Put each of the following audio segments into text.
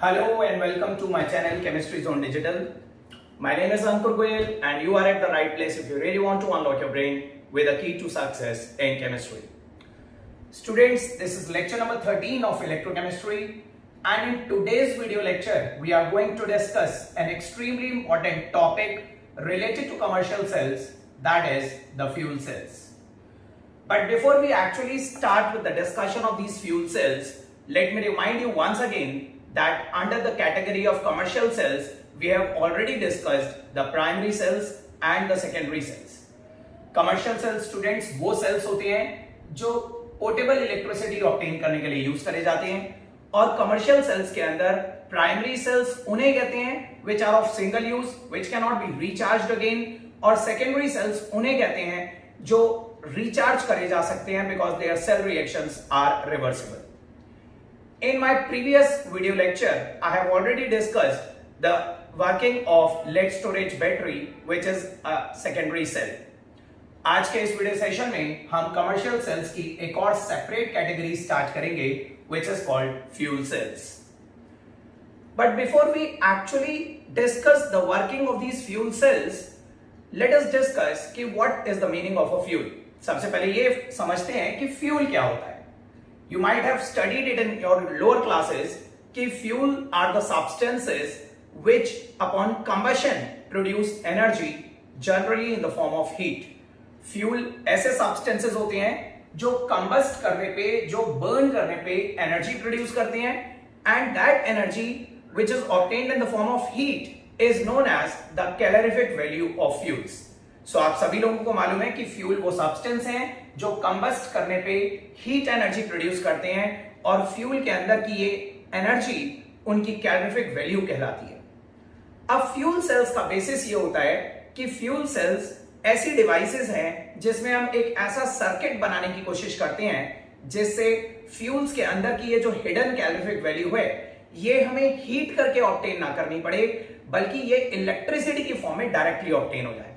Hello and welcome to my channel Chemistry Zone Digital. My name is Ankur Goyal and you are at the right place if you really want to unlock your brain with a key to success in chemistry. Students, this is lecture number 13 of electrochemistry, and in today's video lecture we are going to discuss an extremely important topic related to commercial cells, that is the fuel cells. But before we actually start with the discussion of these fuel cells, let me remind you once again that under the category of commercial cells, we have already discussed the primary cells and the secondary cells. Commercial cells students वो cells होते हैं जो portable electricity obtain करने के लिए use करे जाते हैं, और कमर्शियल सेल्स के अंदर प्राइमरी सेल्स उन्हें कहते हैं which are of single use, which cannot be recharged again, और सेकेंडरी सेल्स उन्हें कहते हैं जो रिचार्ज करे जा सकते हैं because their cell reactions are reversible. In my previous video lecture, I have already discussed the working of lead storage battery, which is a secondary cell. आज के इस वीडियो सेशन में हम कमर्शियल सेल्स की एक और सेपरेट कैटेगरी स्टार्ट करेंगे, which is called fuel cells. But before we actually discuss the working of these fuel cells, let us discuss कि what is the meaning of a fuel. सबसे पहले ये समझते हैं कि फ्यूल क्या होता है. You might have studied it in your lower classes कि fuel are the substances which upon combustion produce energy generally in the form of heat. Fuel ऐसे substances होते हैं जो combust करने पे, जो burn करने पे energy produce करते हैं, and that energy which is obtained in the form of heat is known as the calorific value of fuels. So आप सभी लोगों को मालूम है कि फ्यूल वो सब्सटेंस हैं जो कंबस्ट करने पे हीट एनर्जी प्रोड्यूस करते हैं, और फ्यूल के अंदर की ये एनर्जी उनकी कैलोरिफिक वैल्यू कहलाती है. अब फ्यूल सेल्स का बेसिस ये होता है कि फ्यूल सेल्स ऐसी डिवाइसेस हैं जिसमें हम एक ऐसा सर्किट बनाने की कोशिश करते हैं जिससे फ्यूल्स के अंदर की ये जो हिडन कैलोरिफिक वैल्यू है ये हमें हीट करके ऑब्टेन ना करनी पड़े, बल्कि ये इलेक्ट्रिसिटी की फॉर्म में डायरेक्टली ऑब्टेन हो जाए.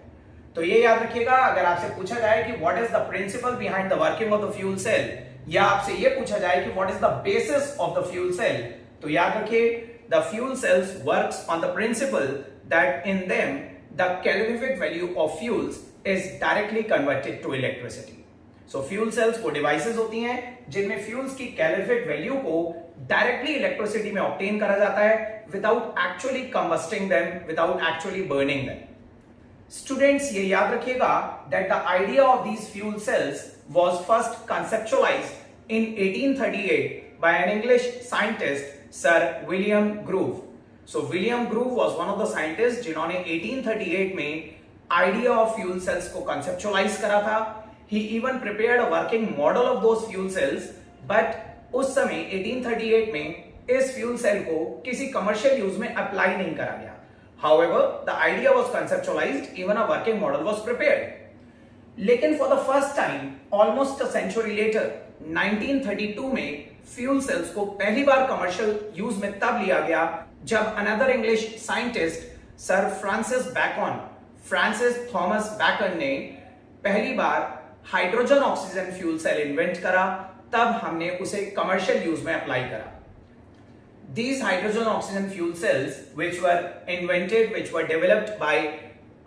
तो ये याद रखिएगा, अगर आपसे पूछा जाए कि what is the principle behind the working of the fuel cell, या आपसे ये पूछा जाए कि what is the basis of the fuel cell, तो याद रखिए the fuel cells works on the principle that in them the calorific value of fuels is directly converted to electricity. So fuel cells वो devices होती हैं जिनमें fuels की calorific value को directly electricity में ऑब्टेन करा जाता है without actually combusting them, without actually burning them. Students, ये याद रखिएगा that the idea of these fuel cells was first conceptualized in 1838 by an English scientist, Sir William Groove. So William Groove was one of the scientists जिन्होंने 1838 में idea of fuel cells को conceptualize करा था. He even prepared a working model of those fuel cells, but उस समय 1838 में इस fuel cell को किसी commercial use में apply नहीं करा गया. However, the idea was conceptualized, even a working model was prepared. लेकिन for the first time, almost a century later, 1932 में fuel cells को पहली बार commercial use में तब लिया गया जब another English scientist, Sir Francis Bacon, Francis Thomas Bacon ने पहली बार hydrogen oxygen fuel cell invent करा. तब हमने उसे commercial use में अप्लाई करा. These hydrogen oxygen fuel cells, which were invented, which were developed by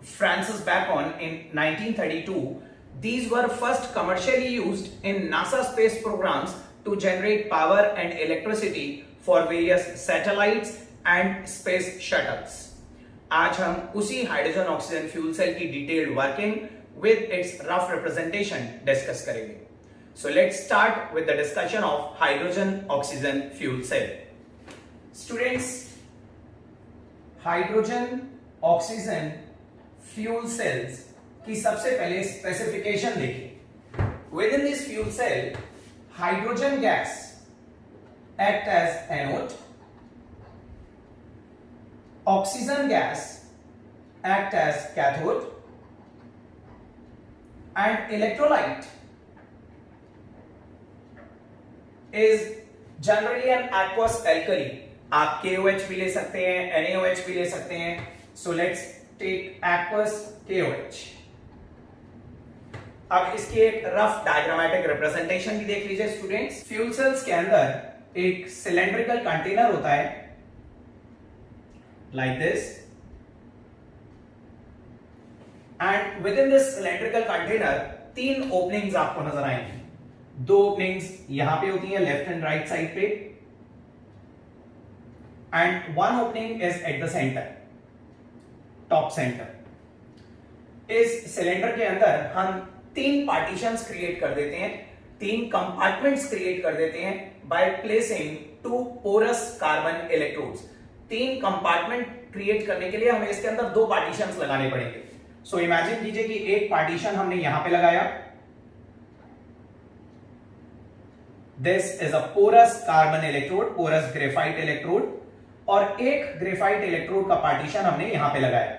Francis Bacon in 1932, these were first commercially used in NASA space programs to generate power and electricity for various satellites and space shuttles. आज हम उसी hydrogen oxygen fuel cell की detailed working with its rough representation discuss करेंगे. So let's start with the discussion of hydrogen oxygen fuel cell. Students, hydrogen oxygen fuel cells की सबसे पहले specification देखिए. Within this fuel cell hydrogen gas act as anode, oxygen gas act as cathode, and electrolyte is generally an aqueous alkali. आप KOH भी ले सकते हैं, NaOH भी ले सकते हैं. So let's take aqueous KOH. अब इसकी एक रफ डायग्रामेटिक रिप्रेजेंटेशन भी देख लीजिए स्टूडेंट्स. फ्यूल सेल्स के अंदर एक सिलेंड्रिकल कंटेनर होता है like this, and within this cylindrical container 3 openings आपको नजर आएंगी. 2 ओपनिंग्स यहां पे होती हैं लेफ्ट एंड राइट साइड पे, and 1 opening is at the centre, top centre. इस सिलेंडर के अंदर हम 3 पार्टीशंस क्रिएट कर देते हैं, 3 कंपार्टमेंट्स क्रिएट कर देते हैं by placing 2 porous carbon electrodes. 3 compartment create करने के लिए हमें इसके अंदर 2 पार्टीशंस लगाने पड़ेंगे. सो इमेजिन कीजिए कि एक पार्टीशन हमने यहां पे लगाया, this is a porous carbon electrode, porous graphite electrode, और एक ग्रेफाइट इलेक्ट्रोड का पार्टीशन हमने यहां पे लगाया.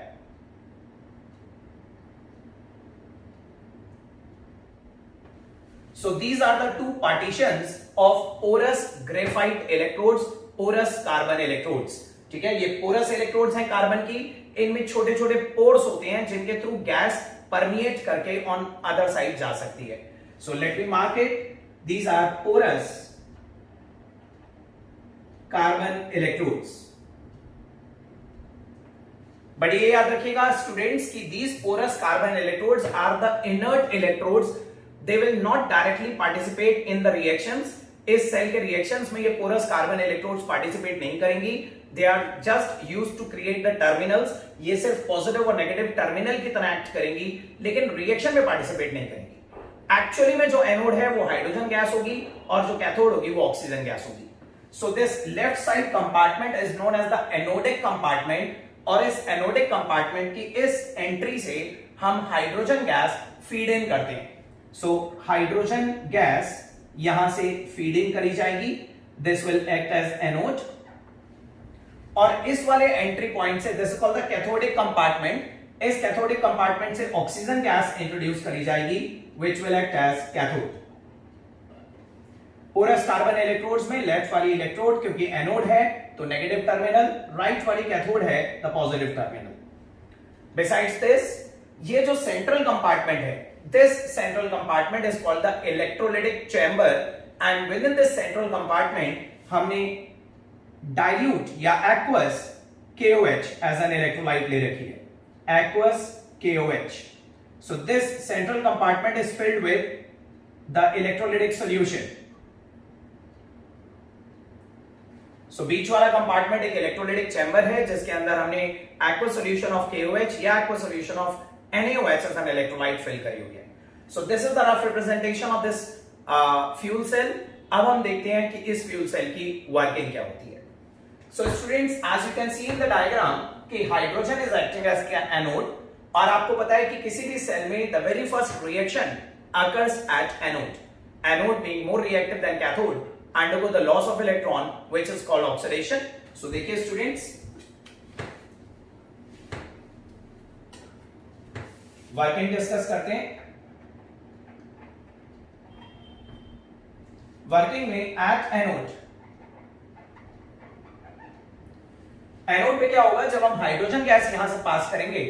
So these are the 2 partitions of porous graphite electrodes, porous carbon electrodes. ठीक है, ये porous electrodes हैं कार्बन की, इनमें छोटे छोटे पोर्स होते हैं जिनके थ्रू गैस परमिएट करके ऑन अदर साइड जा सकती है. So let me mark it. These are porous carbon electrodes. But ये याद रखिएगा स्टूडेंट्स कि these porous carbon electrodes are the inert electrodes. They will not directly participate in the reactions. इस cell के reactions में ये पोरस कार्बन इलेक्ट्रोड्स पार्टिसिपेट नहीं करेंगी. They are just used to create the terminals. ये सिर्फ positive और negative terminal की तरह एक्ट करेंगी, लेकिन रिएक्शन में पार्टिसिपेट नहीं करेंगी. एक्चुअली में जो एनोड है वो हाइड्रोजन गैस होगी और जो कैथोड होगी वो ऑक्सीजन गैस होगी. So this left side compartment is known as the anodic compartment, और इस एनोडिक कंपार्टमेंट की इस एंट्री से हम हाइड्रोजन गैस फीड इन करते हैं. सो हाइड्रोजन गैस यहां से फीड इन करी जाएगी, this will act as anode, और इस वाले एंट्री पॉइंट से this is called the cathodic compartment. इस कैथोडिक कंपार्टमेंट से ऑक्सीजन गैस इंट्रोड्यूस करी जाएगी which will act as cathode. Porous carbon electrodes में लेफ्ट वाली इलेक्ट्रोड क्योंकि एनोड है तो नेगेटिव टर्मिनल, राइट वाली कैथोड है the positive terminal. Besides this, ये जो सेंट्रल कंपार्टमेंट है, this central compartment is called the electrolytic chamber, and within this central compartment हमने dilute या aqueous KOH as an electrolyte ले रखी है, aqueous KOH. So this central compartment is filled with the electrolytic solution. So बीच वाला compartment एक electrolytic chamber है जिसके अंदर हमने aqueous solution of KOH या aqueous solution of NaOH as an electrolyte fill करी हुई है. So this is the rough representation of this fuel cell. अब हम देखते हैं कि इस fuel cell की वर्किंग क्या होती है. So students, as you can see in the diagram कि hydrogen is acting as an anode, और आपको पता है कि किसी भी सेल में the very first reaction occurs at anode. Anode being more reactive than cathode undergo the loss of electron which is called oxidation. So देखिए students, वर्किंग डिस्कस करते हैं. वर्किंग में एट एनोड, एनोड पे क्या होगा, जब हम हाइड्रोजन गैस यहां से पास करेंगे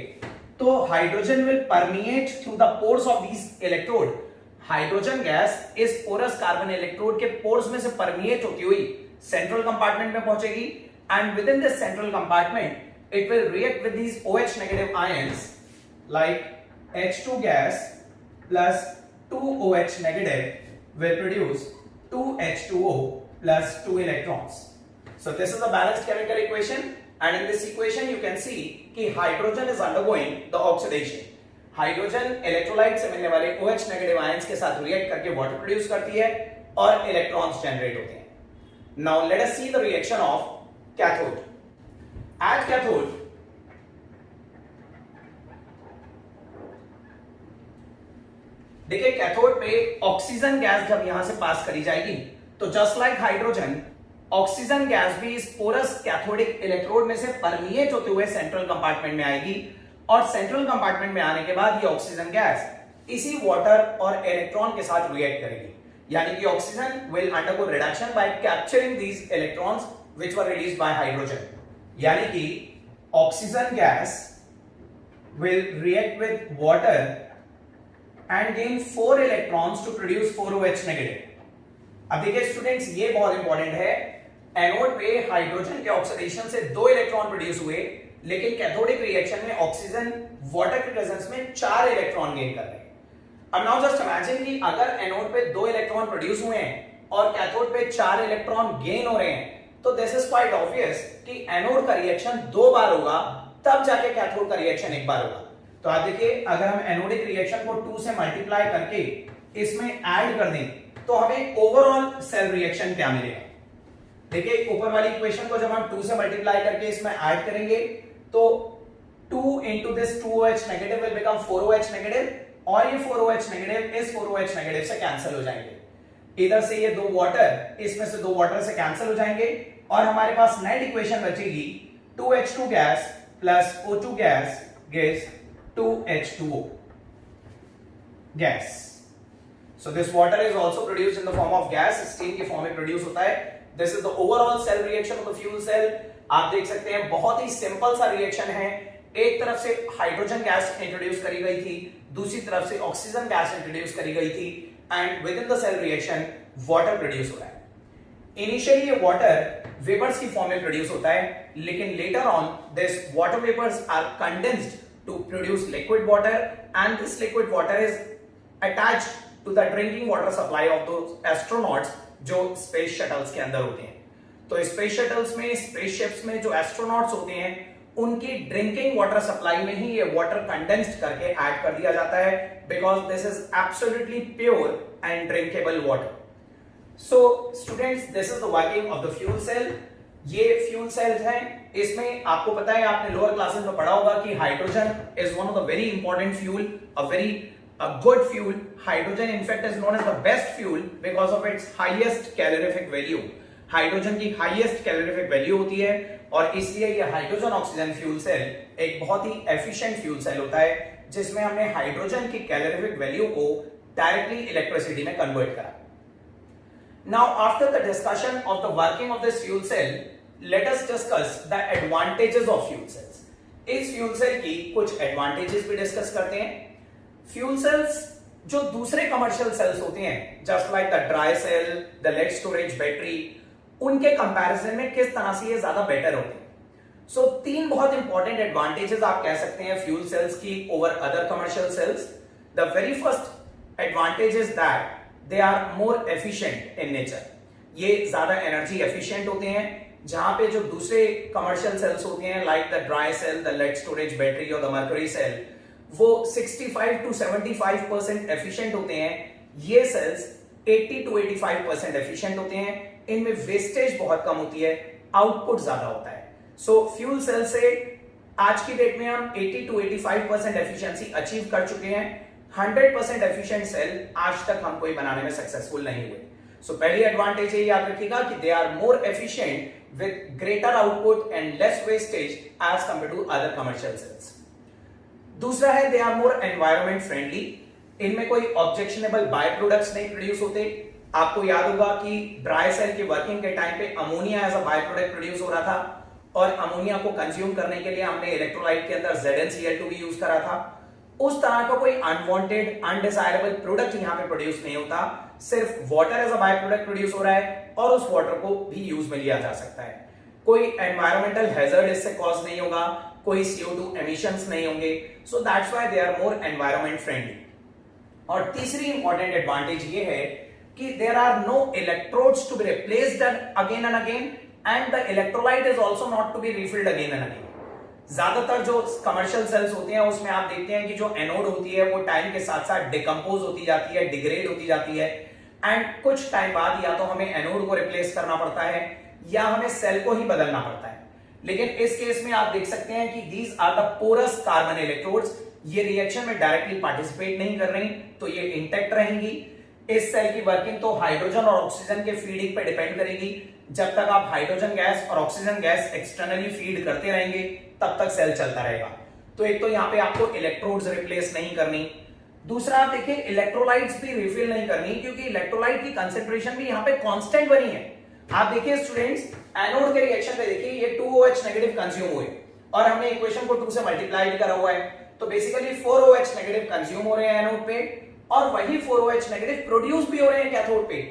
तो hydrogen will permeate through the pores of these electrode. Hydrogen gas इस पोरस कार्बन इलेक्ट्रोड के पोर्स में से परमिएट होती हुई सेंट्रल कंपार्टमेंट में पहुंचेगी, and within this central compartment it will react with these OH negative ions like H2 gas plus 2OH negative will produce 2H2O plus 2 electrons. So this is a balanced chemical equation, and in this equation you can see कि hydrogen is undergoing the oxidation. Hydrogen electrolyte से मिलने वाले OH negative ions के साथ react करके water produce करती है और इलेक्ट्रॉन्स जनरेट होते हैं. Now let us see the reaction of cathode. At cathode, देखिए कैथोड पे ऑक्सीजन गैस जब यहां से पास करी जाएगी तो just like hydrogen, oxygen gas भी इस पोरस कैथोडिक इलेक्ट्रोड में से परमिएट होते हुए सेंट्रल कंपार्टमेंट में आएगी, और सेंट्रल कंपार्टमेंट में आने के बाद ये ऑक्सीजन गैस इसी वाटर और इलेक्ट्रॉन के साथ रिएक्ट करेगी, यानी कि oxygen will undergo reduction bye capturing these electrons which were released by hydrogen. यानी कि oxygen gas will react with water and gain 4 electrons to produce 4 OH negative. अब देखिए स्टूडेंट्स, ये बहुत इंपॉर्टेंट है. एनोड पे हाइड्रोजन के ऑक्सीडेशन से 2 इलेक्ट्रॉन प्रोड्यूस हुए, लेकिन कैथोडिक रिएक्शन में ऑक्सीजन वाटर के प्रेजेंस में 4 इलेक्ट्रॉन गेन कर रहे हैं। अब नाउ जस्ट इमेजिन कि अगर एनोड पे 2 इलेक्ट्रॉन प्रोड्यूस हुए हैं और कैथोड पे 4 इलेक्ट्रॉन गेन हो रहे हैं, तो दिस इज क्वाइट ऑब्वियस कि एनोड का रिएक्शन 2 बार होगा, तब जाके कैथोड का रिएक्शन 1 बार होगा। तो आप देखिए, अगर हम एनोडिक रिएक्शन को 2 से मल्टीप्लाई करके इसमें ऐड कर दें तो हमें ओवरऑल सेल रिएक्शन क्या मिलेगा। देखिए, ऊपर वाली इक्वेशन को जब हम 2 से मल्टीप्लाई करके इसमें ऐड करेंगे तो 2 into this 2OH negative will become 4OH negative, और ये 4OH negative इस 4OH negative से कैंसिल हो जाएंगे। इधर से ये 2 वाटर, इसमें से 2 वाटर से कैंसिल हो जाएंगे और हमारे पास नेट इक्वेशन बचेगी 2H2 gas plus O2 gas gives 2H2O gas. So this water is also produced in the form of gas, steam के फॉर्म में प्रोड्यूस होता है। This is the overall cell reaction of the fuel cell। आप देख सकते हैं बहुत ही simple सा रिएक्शन है। एक तरफ से हाइड्रोजन गैस इंट्रोड्यूस करी गई थी, दूसरी तरफ से ऑक्सीजन गैस इंट्रोड्यूस करी गई थी, and within the cell reaction water produce हो रहा है। इनिशियली ये वाटर वेपर्स की फॉर्म में प्रोड्यूस होता है, लेकिन later on this water vapours are condensed to produce liquid water, and this liquid water is attached to the drinking water supply of those astronauts जो स्पेस शटल्स के अंदर होते हैं। तो स्पेस शटल्स में, स्पेसशिप्स में जो एस्ट्रोनॉट्स होते हैं, उनकी ड्रिंकिंग वाटर सप्लाई में ही ये वाटर कंडेंस्ड करके ऐड कर दिया जाता है, because this is absolutely pure and drinkable water. So students, this is the working of the fuel cell. ये फ्यूल सेल्स हैं। इसमें आपको पता है, आपने लोअर क्लासेस में पढ़ा होगा कि hydrogen is one of the very important fuel, a good fuel. Hydrogen in fact is known as the best fuel because of its highest calorific value. Hydrogen की हाईएस्ट कैलोरीफिक वैल्यू होती है और इसलिए ये हाइड्रोजन ऑक्सीजन फ्यूल सेल एक बहुत ही efficient fuel cell होता है, जिसमें हमने हाइड्रोजन की कैलोरीफिक वैल्यू को डायरेक्टली इलेक्ट्रिसिटी में कन्वर्ट करा। Now after the discussion of the working of this fuel cell, let us discuss the advantages of fuel cells. इस फ्यूल सेल की कुछ एडवांटेजेस भी डिस्कस करते हैं। फ्यूल सेल्स जो दूसरे कमर्शियल सेल्स होते हैं, just like the dry cell, the lead storage battery, उनके कंपैरिजन में किस तरह से ये ज्यादा बेटर होते हैं। सो 3 बहुत इंपॉर्टेंट एडवांटेजेस आप कह सकते हैं फ्यूल सेल्स की over other commercial cells. The very first advantage is that they are more efficient in nature. ये ज्यादा एनर्जी एफिशिएंट होते हैं, जहां पे जो दूसरे कमर्शियल सेल्स होते हैं like the dry cell, the lead storage battery और द मर्करी सेल, वो 65 to 75% एफिशिएंट होते हैं। ये सेल्स 80 to 85% एफिशिएंट होते हैं। इनमें वेस्टेज बहुत कम होती है, आउटपुट ज्यादा होता है। सो फ्यूल सेल से आज की डेट में हम 80 to 85% एफिशिएंसी अचीव कर चुके हैं। 100% एफिशिएंट सेल आज तक हम कोई बनाने में सक्सेसफुल नहीं हुए। सो पहली एडवांटेज ये याद रखिएगा कि they are more efficient with greater output and less wastage as compare to other commercial cells. दूसरा है they are more environment friendly. इनमें कोई ऑब्जेक्शनेबल बाय प्रोडक्ट्स नहीं प्रोड्यूस होते। आपको याद होगा कि ड्राई सेल की वर्किंग के टाइम पे ammonia as a by product produce हो रहा था, और अमोनिया को कंज्यूम करने के लिए हमने इलेक्ट्रोलाइट के अंदर ZnCl2 भी यूज करा था। उस तरह का कोई अनवांटेड, अनडिजायरेबल प्रोडक्ट यहां पे प्रोड्यूस नहीं होता। सिर्फ water as a by product produce हो रहा है और उस वाटर को भी यूज में लिया जा सकता है। कोई एनवायरमेंटल हैजर्ड इससे कॉज नहीं होगा, कोई CO2 एमिशंस नहीं होंगे। So that's why they are more environment friendly. और तीसरी इंपॉर्टेंट एडवांटेज ये है कि there are no electrodes to be replaced again and again, and the electrolyte is also not to be refilled again and again. ज्यादातर जो commercial cells होते हैं उसमें आप देखते हैं कि जो एनोड होती है वो टाइम के साथ साथ डिकम्पोज होती जाती है, डिग्रेड होती जाती है, एंड कुछ टाइम बाद या तो हमें एनोड को रिप्लेस करना पड़ता है या हमें सेल को ही बदलना पड़ता है। लेकिन इस केस में आप देख सकते हैं कि these are the porous carbon electrodes. ये रिएक्शन में डायरेक्टली पार्टिसिपेट नहीं कर रही, तो ये इंटैक्ट रहेंगी। इस सेल की वर्किंग तो हाइड्रोजन और ऑक्सीजन के फीडिंग पे डिपेंड करेगी। जब तक आप हाइड्रोजन गैस और ऑक्सीजन गैस एक्सटर्नली फीड करते रहेंगे तब तक सेल चलता रहेगा। तो एक तो यहाँ पे आपको इलेक्ट्रोड्स रिप्लेस नहीं करनी, दूसरा आप देखिए इलेक्ट्रोलाइट्स भी रिफिल नहीं करनी, क्योंकि इलेक्ट्रोलाइट की कंसेंट्रेशन भी यहाँ पे कांस्टेंट बनी है। आप देखिए स्टूडेंट्स, एनोड के रिएक्शन पे देखिए ये 2OH नेगेटिव कंज्यूम हुए और हमने इक्वेशन को 2 से मल्टीप्लाई करा हुआ है, तो बेसिकली 4OH नेगेटिव कंज्यूम हो रहे हैं एनोड पे और वही 4OH नेगेटिव प्रोड्यूस भी हो रहे हैं कैथोड पे।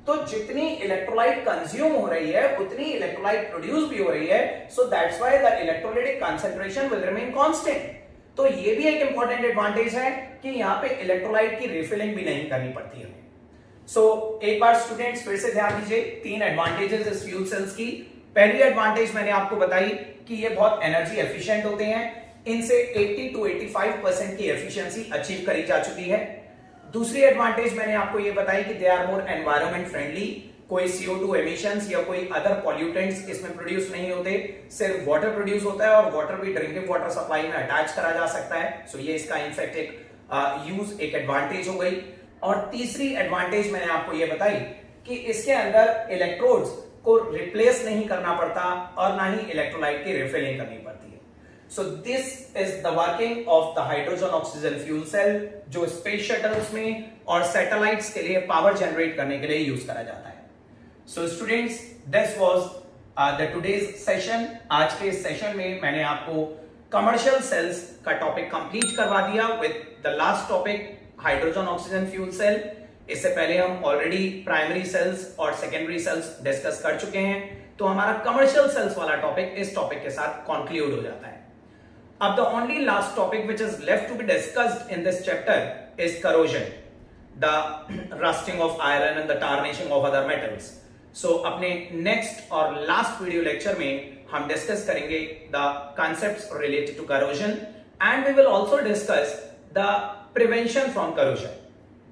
तो जितनी इलेक्ट्रोलाइट कंज्यूम हो रही है उतनी इलेक्ट्रोलाइट प्रोड्यूस भी हो रही है, सो that's why the electrolytic concentration will remain constant. तो ये भी एक इंपॉर्टेंट एडवांटेज है कि यहाँ पे इलेक्ट्रोलाइट की रिफिलिंग भी नहीं करनी पड़ती है। सो एक बार स्टूडेंट्स फिर से ध्यान दीजिए, 3 एडवांटेजेस इस फ्यूल सेल्स की। पहली एडवांटेज मैंने आपको बताई कि ये बहुत एनर्जी एफिशिएंट होते हैं, इनसे 80 to 85% की एफिशिएंसी अचीव करी जा चुकी है। दूसरी एडवांटेज मैंने आपको ये बताई कि they are more environment friendly, कोई CO2 एमिशंस या कोई अदर पॉल्यूटेंट्स इसमें प्रोड्यूस नहीं होते, सिर्फ वाटर प्रोड्यूस होता है और वाटर भी ड्रिंकिंग वाटर सप्लाई में अटैच करा जा सकता है। सो ये इसका इनफैक्ट एक यूज एक एडवांटेज हो गई। और तीसरी एडवांटेज मैंने आपको ये बताई कि इसके अंदर इलेक्ट्रोड्स को रिप्लेस नहीं करना पड़ता और ना ही इलेक्ट्रोलाइट की रिफिलिंग करनी पड़ती है। So this is the working of the hydrogen oxygen fuel cell, जो स्पेस शटल्स में और सैटेलाइट्स के लिए पावर जनरेट करने के लिए यूज करा जाता है। So students, this was the today's session। आज के इस सेशन में मैंने आपको कमर्शियल सेल्स का टॉपिक कंप्लीट करवा दिया with the last topic hydrogen oxygen fuel cell. इससे पहले हम ऑलरेडी प्राइमरी सेल्स और सेकेंडरी सेल्स डिस्कस कर चुके हैं, तो हमारा कमर्शियल सेल्स वाला टॉपिक इस टॉपिक के साथ कंक्लूड हो जाता है। अब the only last topic which is left to be discussed in this chapter is corrosion, the rusting of iron and the tarnishing of other metals. So अपने next और last video lecture में हम discuss करेंगे the concepts related to corrosion and we will also discuss the prevention from corrosion.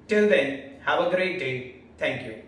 Till then, have a great day. Thank you.